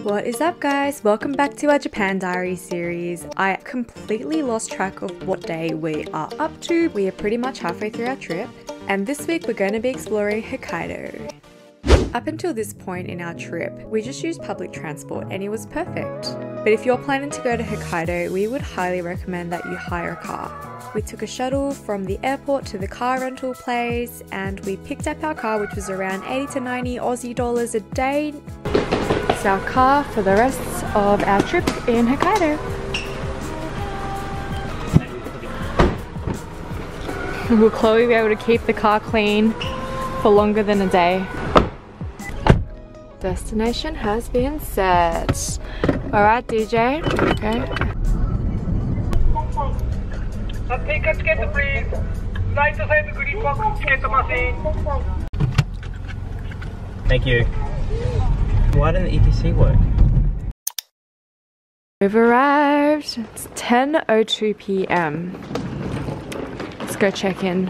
What is up guys? Welcome back to our Japan Diary series. I completely lost track of what day we are up to. We are pretty much halfway through our trip, and this week we're going to be exploring Hokkaido. Up until this point in our trip, we just used public transport and it was perfect. But if you're planning to go to Hokkaido, we would highly recommend that you hire a car. We took a shuttle from the airport to the car rental place and we picked up our car, which was around 80 to 90 Aussie dollars a day. It's our car for the rest of our trip in Hokkaido. Will Chloe be able to keep the car clean for longer than a day? Destination has been set. Alright, DJ. Okay. Take a ticket, please. Right side green box ticket machine. Thank you. Why didn't the ETC work? We've arrived. It's 10:02 p.m. Let's go check in.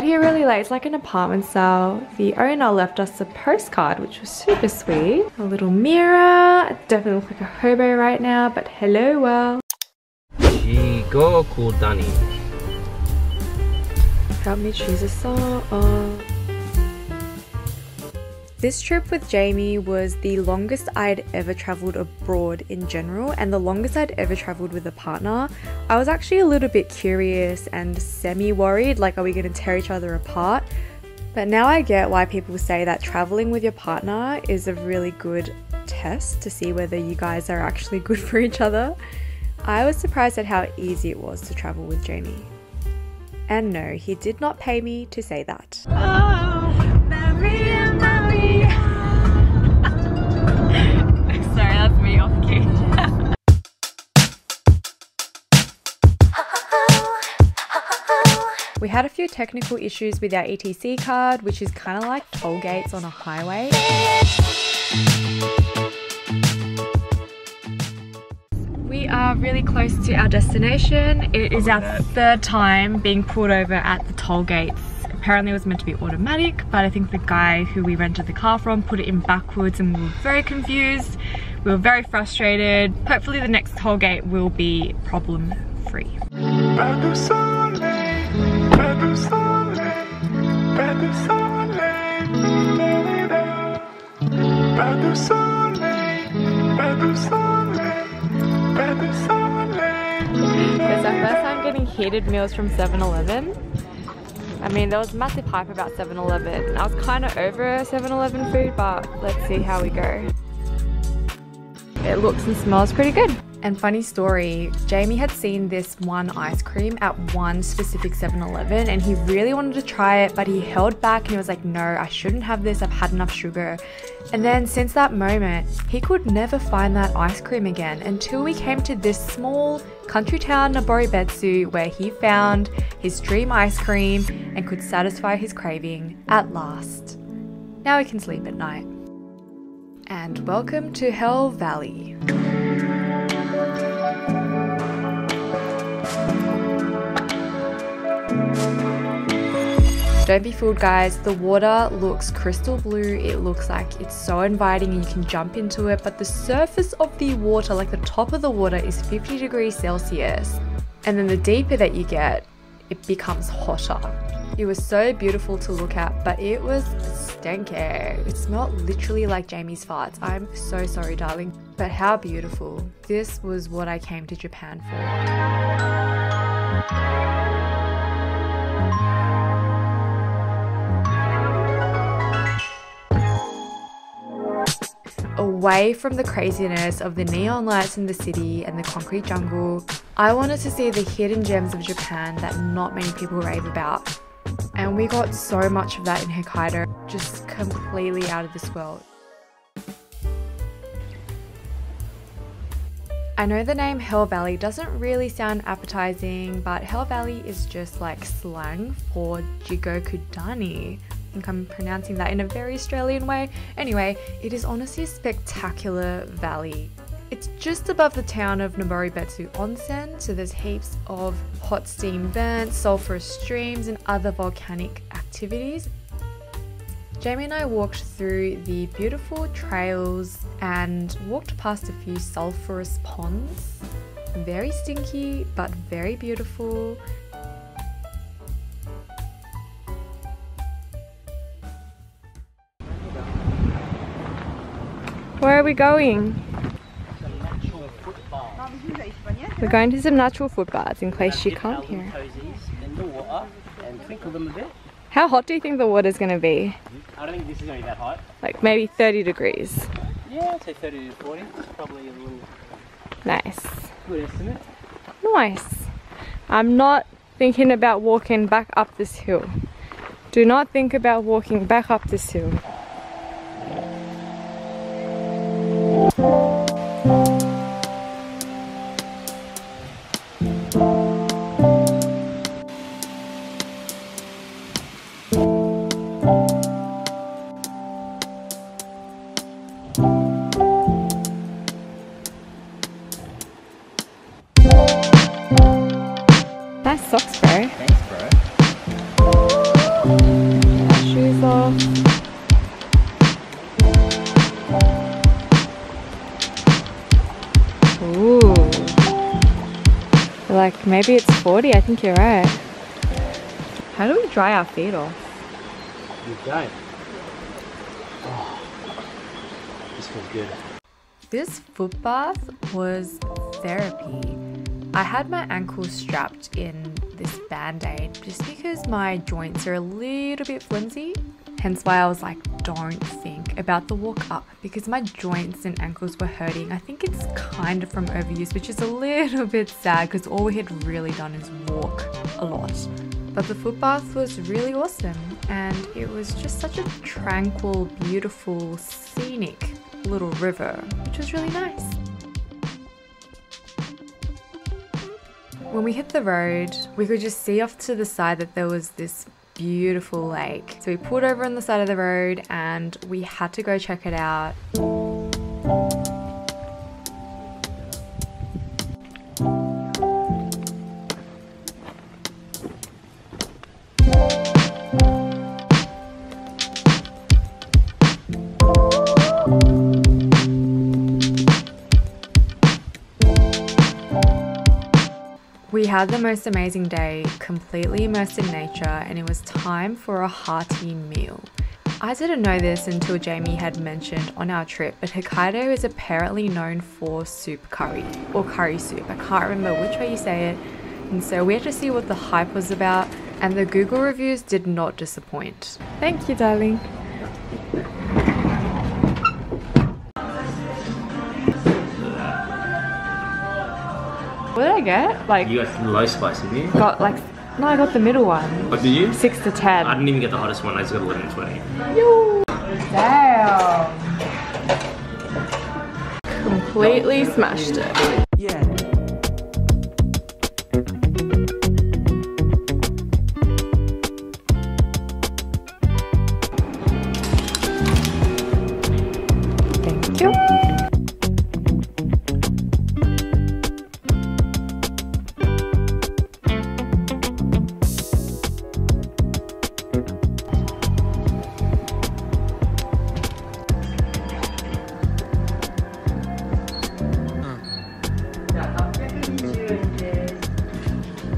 Here really late. It's like an apartment style. The owner left us a postcard, which was super sweet. A little mirror. Definitely look like a hobo right now, but hello world. Shigokudani. Help me choose a song. This trip with Jamie was the longest I'd ever travelled abroad in general, and the longest I'd ever travelled with a partner. I was actually a little bit curious and semi-worried, like are we going to tear each other apart? But now I get why people say that travelling with your partner is a really good test to see whether you guys are actually good for each other. I was surprised at how easy it was to travel with Jamie. And no, he did not pay me to say that. Oh, Maria, Maria. Sorry, that's me off key. We had a few technical issues with our ETC card, which is kind of like toll gates on a highway. We are really close to our destination. It is our third time being pulled over at the toll gates. Apparently it was meant to be automatic, but I think the guy who we rented the car from put it in backwards and we were very confused. We were very frustrated. Hopefully the next toll gate will be problem free. It's our first time getting heated meals from 7-Eleven. I mean, there was massive hype about 7-Eleven. I was kind of over 7-Eleven food, but let's see how we go. It looks and smells pretty good. And funny story, Jamie had seen this one ice cream at one specific 7-Eleven and he really wanted to try it, but he held back and he was like, no, I shouldn't have this, I've had enough sugar. And then since that moment, he could never find that ice cream again until we came to this small country town, Noboribetsu, where he found his dream ice cream and could satisfy his craving at last. Now he can sleep at night. And welcome to Hell Valley. Don't be fooled guys, the water looks crystal blue, it looks like it's so inviting and you can jump into it, but the surface of the water, like the top of the water, is 50 degrees Celsius. And then the deeper that you get, it becomes hotter. It was so beautiful to look at, but it was stinky. It smelled literally like Jamie's farts. I'm so sorry, darling. But how beautiful. This was what I came to Japan for. Away from the craziness of the neon lights in the city and the concrete jungle, I wanted to see the hidden gems of Japan that not many people rave about. And we got so much of that in Hokkaido, just completely out of this world. I know the name Hell Valley doesn't really sound appetizing, but Hell Valley is just like slang for Jigokudani. I think I'm pronouncing that in a very Australian way. Anyway, it is honestly a spectacular valley. It's just above the town of Noboribetsu Onsen, so there's heaps of hot steam vents, sulfurous streams and other volcanic activities. Jamie and I walked through the beautiful trails and walked past a few sulfurous ponds. Very stinky, but very beautiful. Where are we going? We're going to some natural footbaths in case you can't hear. In the water and twinkle them a bit. How hot do you think the water's going to be? I don't think this is going to be that hot. Like maybe 30 degrees. Yeah, I'd say 30 to 40. It's probably a little Nice. good estimate. Nice. I'm not thinking about walking back up this hill. Do not think about walking back up this hill. Nice socks, bro. Thanks, bro. Get our shoes off. Ooh. Like maybe it's 40, I think you're right. How do we dry our feet off? You don't. Oh, this feels good. This foot bath was therapy. I had my ankles strapped in this band-aid just because my joints are a little bit flimsy. Hence why I was like, don't think about the walk up because my joints and ankles were hurting. I think it's kind of from overuse, which is a little bit sad because all we had really done is walk a lot. But the foot bath was really awesome and it was just such a tranquil, beautiful, scenic little river, which was really nice. When we hit the road, we could just see off to the side that there was this beautiful lake. So we pulled over on the side of the road and we had to go check it out. We had the most amazing day, completely immersed in nature, and it was time for a hearty meal. I didn't know this until Jamie had mentioned on our trip, but Hokkaido is apparently known for soup curry, or curry soup. I can't remember which way you say it. And so we had to see what the hype was about, and the Google reviews did not disappoint. Thank you, darling. What did I get? Like, You got low spice, did you? got like, no, I got the middle one. What did you? 6 to 10. I didn't even get the hottest one. I just got 11 to 20. Yo! Damn! Completely smashed it. Yeah. Thank you.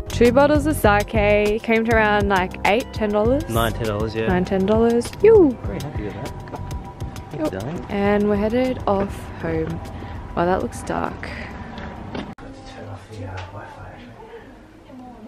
Two bottles of sake came to around like $8, $10. $9, yeah. $9, $10. Yoo! Very happy with that. Thanks, Yep. darling. And we're headed off home. Wow, that looks dark. Let's turn off the Wi-Fi actually.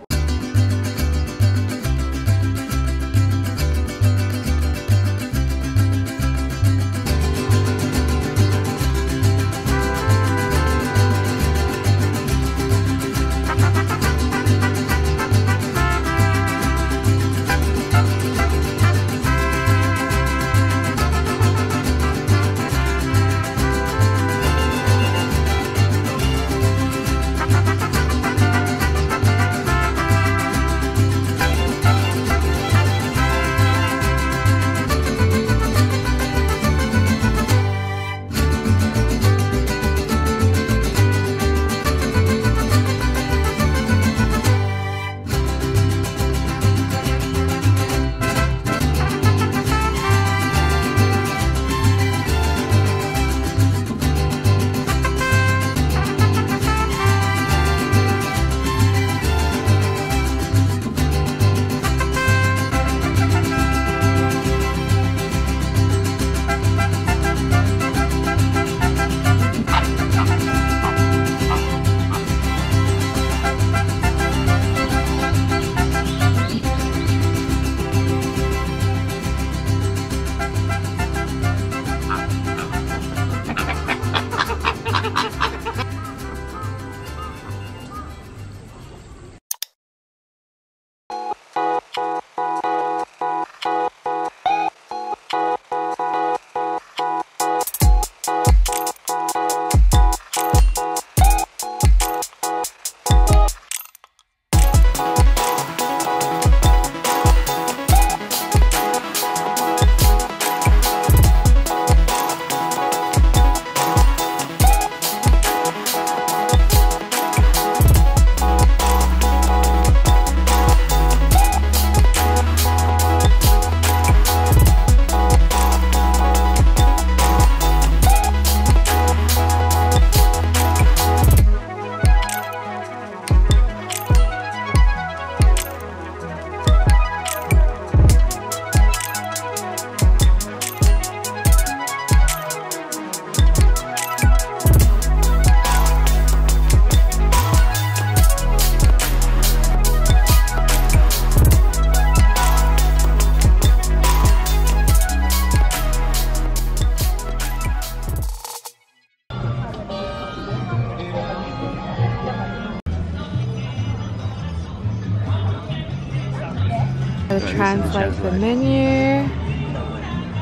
translate the menu.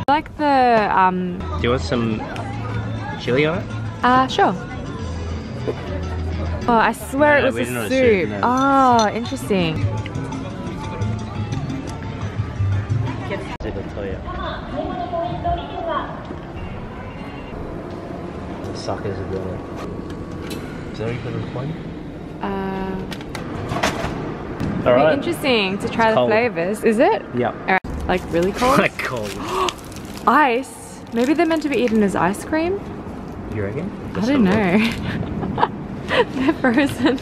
I like the Do you want some chili on it? sure. Oh, I swear it was a soup. No. Oh, interesting. The suckers are doing it. Is that even a point? Alright. Interesting to try the cold. flavors. Is it? Yep. Alright. Like really cold? Like cold. Ice? Maybe they're meant to be eaten as ice cream? You reckon? I don't know. They're frozen.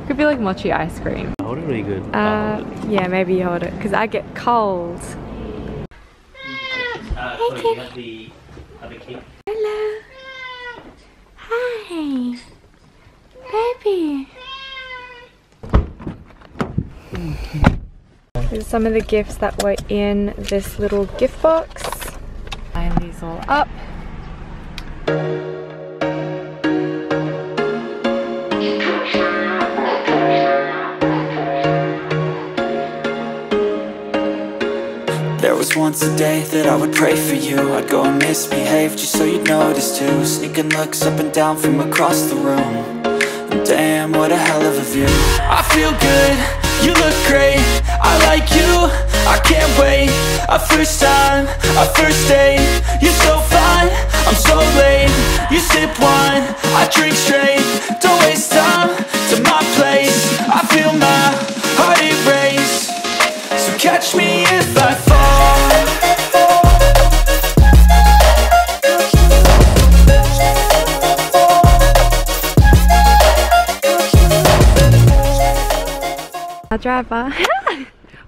Could be like mochi ice cream. Hold it really good. Yeah, maybe you hold it because I get cold. So you got the other key? Hello. Hi. Baby. These are some of the gifts that were in this little gift box. Line these all up. There was once a day that I would pray for you. I'd go and misbehave just so you'd notice too. Sneaking looks up and down from across the room. And damn, what a hell of a view. I feel good, you look great, I like you, I can't wait. A first time, a first date. You're so fine, I'm so late. You sip wine, I drink straight. Don't waste time to my place. I feel my heart erase. So catch me if I fall. Our driver.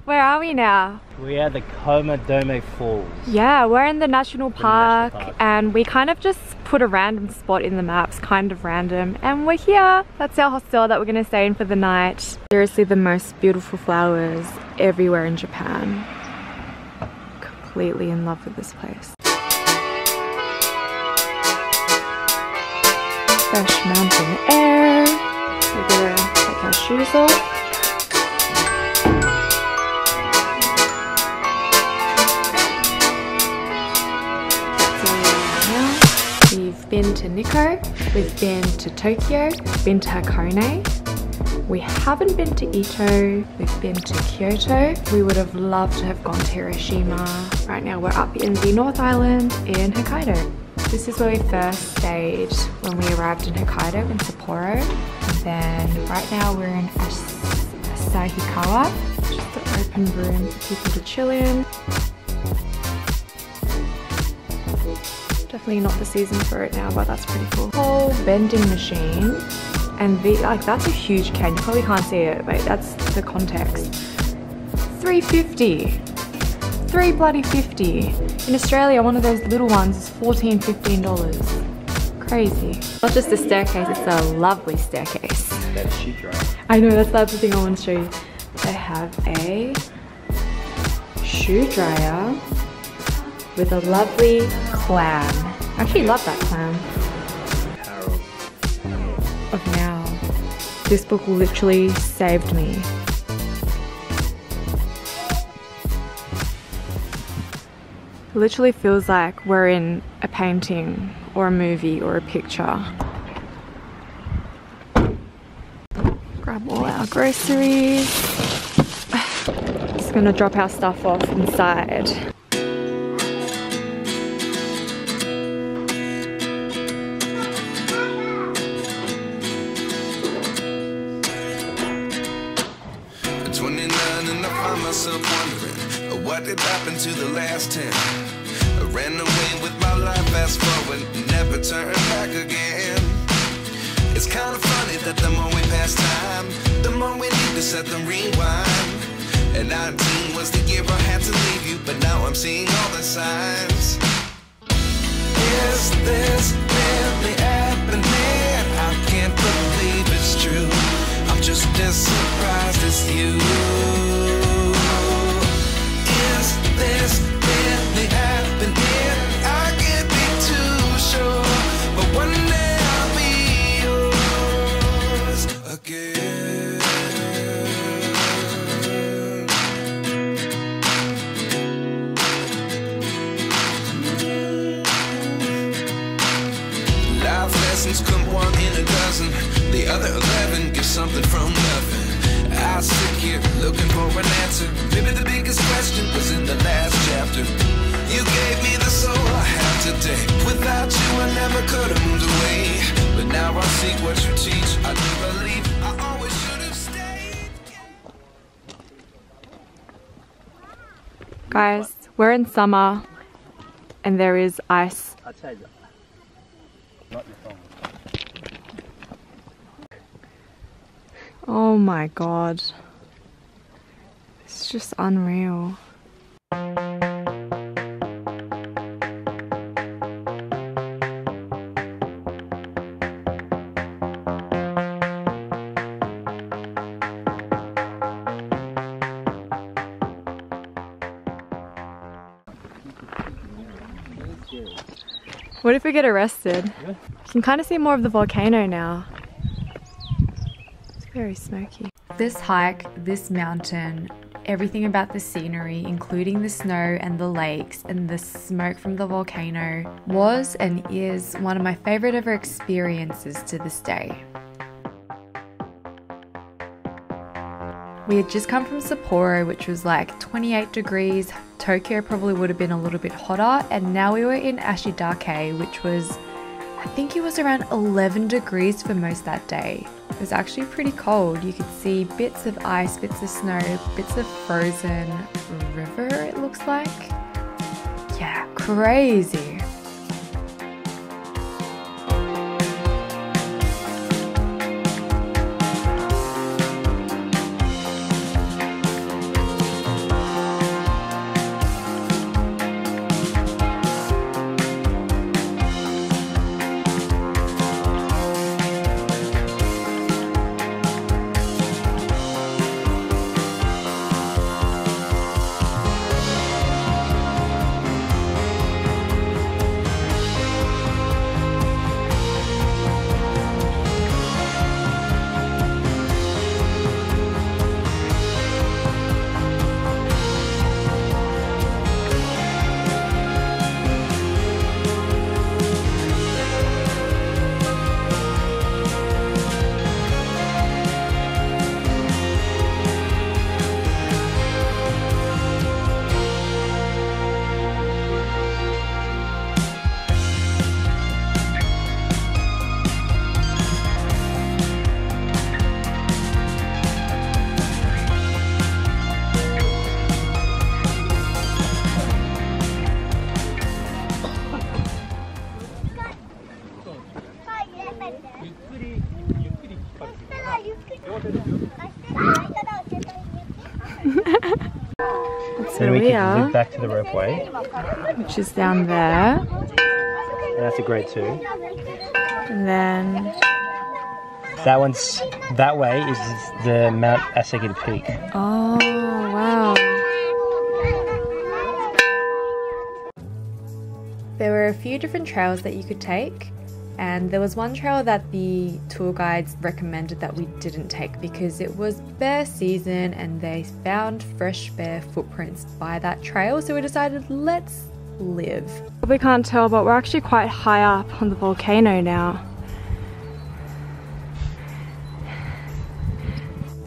Where are we now? We are at the Hokudaime Falls. Yeah, we're in the national park, park. and we kind of just put a random spot in the maps, kind of random, and we're here. That's our hostel that we're gonna stay in for the night. Seriously, the most beautiful flowers everywhere in Japan. Completely in love with this place. Fresh mountain air. We're gonna take our shoes off. We've been to Nikko, we've been to Tokyo, we've been to Hakone. We haven't been to Ito, we've been to Kyoto. We would have loved to have gone to Hiroshima. Right now we're up in the North Island in Hokkaido. This is where we first stayed when we arrived in Hokkaido in Sapporo. And then right now we're in Asahidake, just an open room for people to chill in. Definitely not the season for it now, but that's pretty cool. Whole vending machine, and that's a huge can. You probably can't see it, but that's the context. $3.50, $3.50. In Australia, one of those little ones is $14, $15. Crazy. Not just a staircase, it's a lovely staircase. That's shoe dryer. I know, that's the other thing I want to show you. They have a shoe dryer with a lovely clam. I actually love that clam. Of now. This book literally saved me. It literally feels like we're in a painting or a movie or a picture. Grab all our groceries. Just gonna drop our stuff off inside. What did happen to the last 10? I ran away with my life, fast forward, never turn back again. It's kind of funny that the more we pass time, the more we need to set the rewind. And 19 was the year I had to leave you, but now I'm seeing all the signs. Is this really happening? I can't believe it's true. I'm just as surprised as you. This really happening? I can't be too sure, but one day I'll be yours again. lessons come one in a dozen. The other 11 give something from nothing. I sit here looking for an answer. Maybe the biggest question was in the last chapter. You gave me the soul I have today. Without you I never could have moved away. But now I see what you teach. I do believe I always should have stayed. Guys, we're in summer and there is ice. Oh my god. It's just unreal. What if we get arrested? You can kind of see more of the volcano now. It's very smoky. This hike, this mountain, everything about the scenery, including the snow and the lakes and the smoke from the volcano, was and is one of my favorite ever experiences to this day. We had just come from Sapporo, which was like 28 degrees. Tokyo probably would have been a little bit hotter, and now we were in Asahidake, which was, I think it was around 11 degrees for most that day. It was actually pretty cold. You could see bits of ice, bits of snow, bits of frozen river, it looks like. Yeah, crazy. So then we can loop back to the ropeway, which is down there. And that's a grade 2. And then that way is the Mount Asahidake peak. oh wow. There were a few different trails that you could take, and there was one trail that the tour guides recommended that we didn't take because it was bear season and they found fresh bear footprints by that trail, so we decided let's live. Probably can't tell, but we're actually quite high up on the volcano now.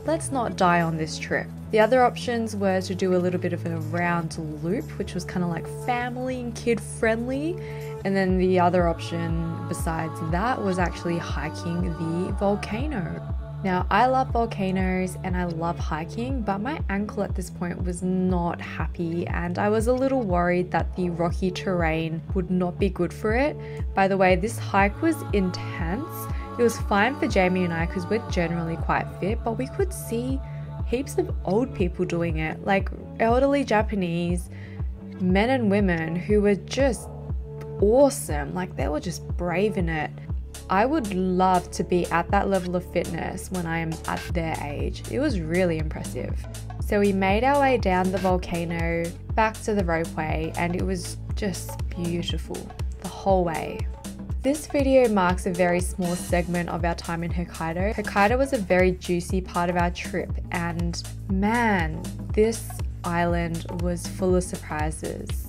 Let's not die on this trip. The other options were to do a little bit of a round loop, which was kind of like family and kid friendly. And then the other option besides that was actually hiking the volcano. Now, I love volcanoes and I love hiking, but my ankle at this point was not happy and I was a little worried that the rocky terrain would not be good for it. By the way, this hike was intense. It was fine for Jamie and I because we're generally quite fit, but we could see heaps of old people doing it, like elderly Japanese men and women who were just awesome. Like, they were just brave in it. I would love to be at that level of fitness when I am at their age. It was really impressive. So we made our way down the volcano back to the ropeway and it was just beautiful the whole way. This video marks a very small segment of our time in Hokkaido. Hokkaido was a very juicy part of our trip, and man, this island was full of surprises.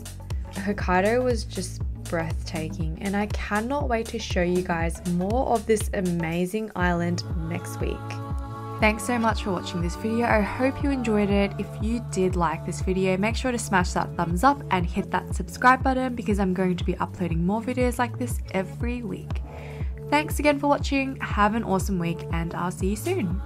Hokkaido was just breathtaking, and I cannot wait to show you guys more of this amazing island next week. Thanks so much for watching this video. I hope you enjoyed it. If you did like this video, make sure to smash that thumbs up and hit that subscribe button because I'm going to be uploading more videos like this every week. Thanks again for watching. Have an awesome week and I'll see you soon.